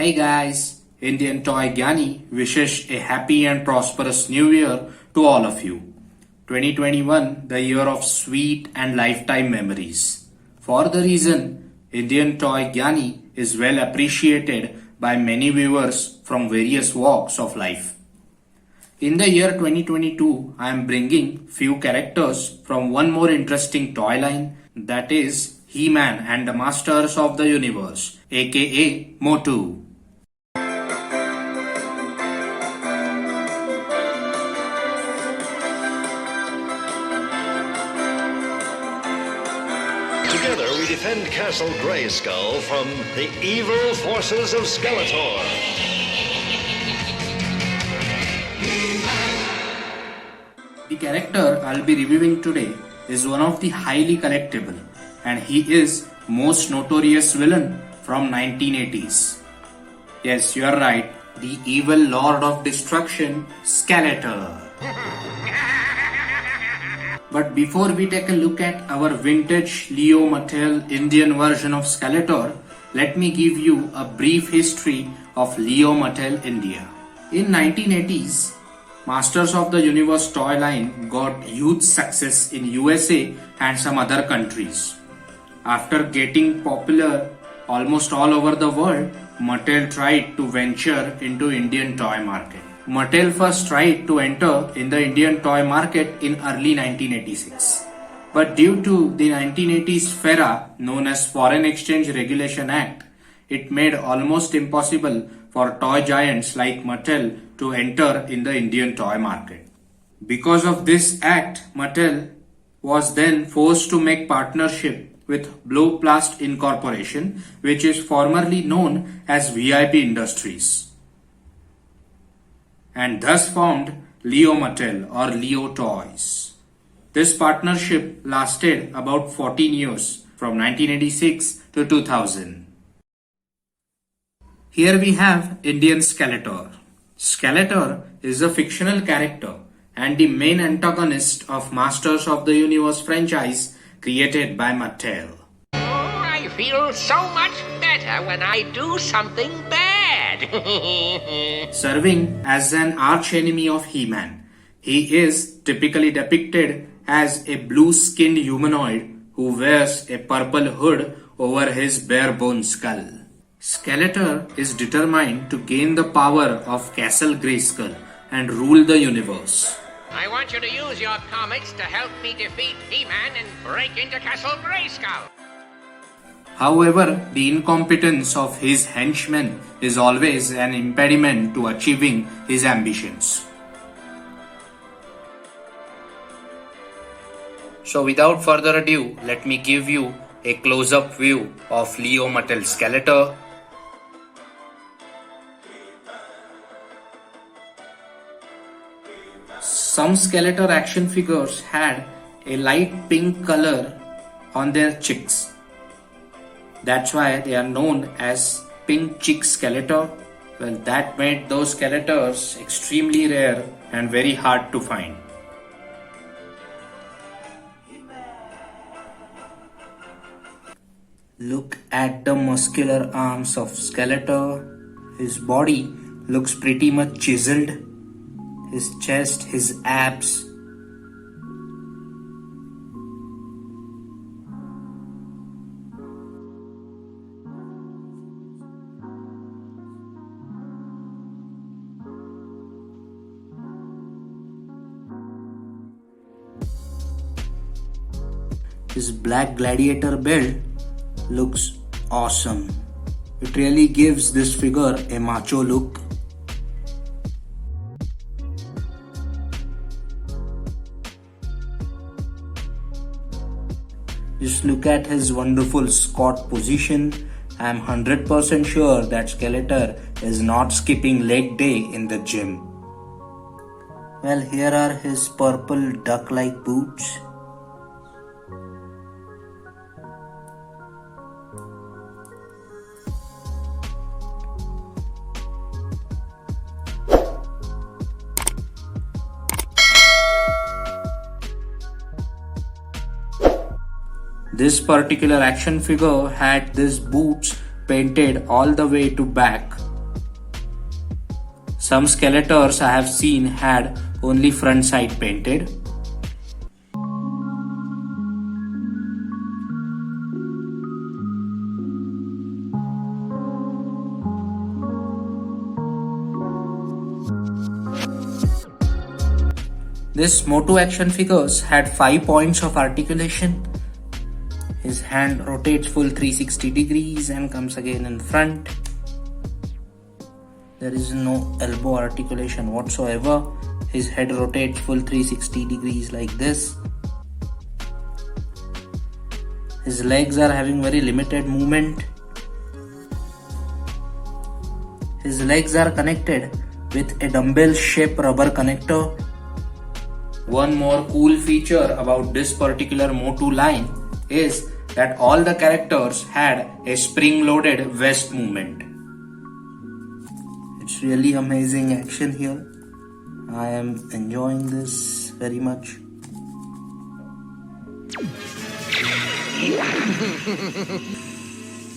Hey guys, Indian Toy Gyani wishes a happy and prosperous new year to all of you. 2021, the year of sweet and lifetime memories. For the reason, Indian Toy Gyani is well appreciated by many viewers from various walks of life. In the year 2022, I am bringing few characters from one more interesting toy line, that is He-Man and the Masters of the Universe, aka Motu. Together we defend Castle Grayskull from the evil forces of Skeletor. The character I'll be reviewing today is one of the highly collectible, and he is most notorious villain from 1980s. Yes, you are right, the evil Lord of Destruction, Skeletor. But before we take a look at our vintage Leo Mattel Indian version of Skeletor, let me give you a brief history of Leo Mattel India. In 1980s, Masters of the Universe toy line got huge success in USA and some other countries. After getting popular almost all over the world, Mattel tried to venture into Indian toy market. Mattel first tried to enter in the Indian toy market in early 1986. But due to the 1980s FERA, known as Foreign Exchange Regulation Act, it made almost impossible for toy giants like Mattel to enter in the Indian toy market. Because of this act, Mattel was then forced to make partnership with Blue-Plast Incorporation, which is formerly known as VIP Industries, and thus formed Leo Mattel or Leo Toys. This partnership lasted about 14 years from 1986 to 2000. Here we have Indian Skeletor. Skeletor is a fictional character and the main antagonist of Masters of the Universe franchise created by Mattel. Oh, I feel so much better when I do something bad. Serving as an archenemy of He-Man, he is typically depicted as a blue-skinned humanoid who wears a purple hood over his bare-bone skull. Skeletor is determined to gain the power of Castle Grayskull and rule the universe. I want you to use your comics to help me defeat He-Man and break into Castle Grayskull. However, the incompetence of his henchmen is always an impediment to achieving his ambitions. So without further ado, let me give you a close-up view of Leo Mattel Skeletor. Some Skeletor action figures had a light pink color on their cheeks. That's why they are known as pink cheek Skeletor. Well, that made those Skeletors extremely rare and very hard to find. Look at the muscular arms of Skeletor. His body looks pretty much chiseled. His chest, his abs. His black gladiator belt looks awesome. It really gives this figure a macho look. Just look at his wonderful squat position. I am 100% sure that Skeletor is not skipping leg day in the gym. Well, here are his purple duck-like boots. This particular action figure had these boots painted all the way to back Some Skeletors I have seen had only front side painted. This Motu action figures had 5 points of articulation. His hand rotates full 360 degrees and comes again in front. There is no elbow articulation whatsoever. His head rotates full 360 degrees like this. His legs are having very limited movement. His legs are connected with a dumbbell shaped rubber connector. One more cool feature about this particular Motu line is that all the characters had a spring-loaded vest movement. It's really amazing action here. I am enjoying this very much.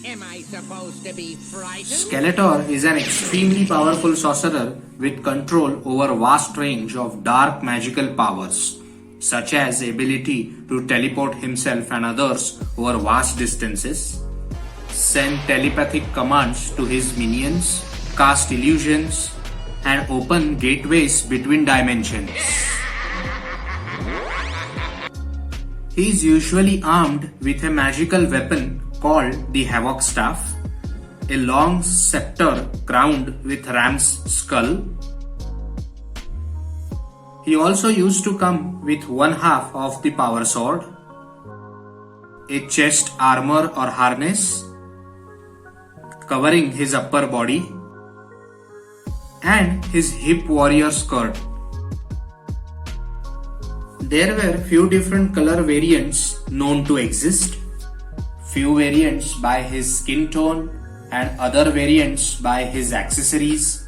Am I supposed to be frightened? Skeletor is an extremely powerful sorcerer with control over a vast range of dark magical powers, such as the ability to teleport himself and others over vast distances, send telepathic commands to his minions, cast illusions, and open gateways between dimensions. He is usually armed with a magical weapon called the Havoc Staff, a long scepter crowned with ram's skull. He also used to come with one half of the power sword, a chest armor or harness covering his upper body, and his hip warrior skirt. There were few different color variants known to exist, few variants by his skin tone and other variants by his accessories.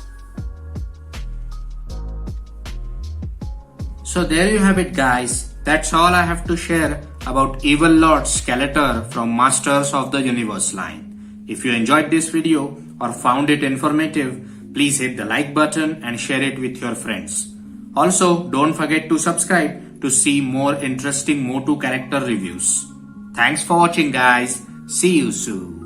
So there you have it guys, that's all I have to share about Evil Lord Skeletor from Masters of the Universe line. If you enjoyed this video or found it informative, please hit the like button and share it with your friends. Also, don't forget to subscribe to see more interesting Motu character reviews. Thanks for watching guys. See you soon.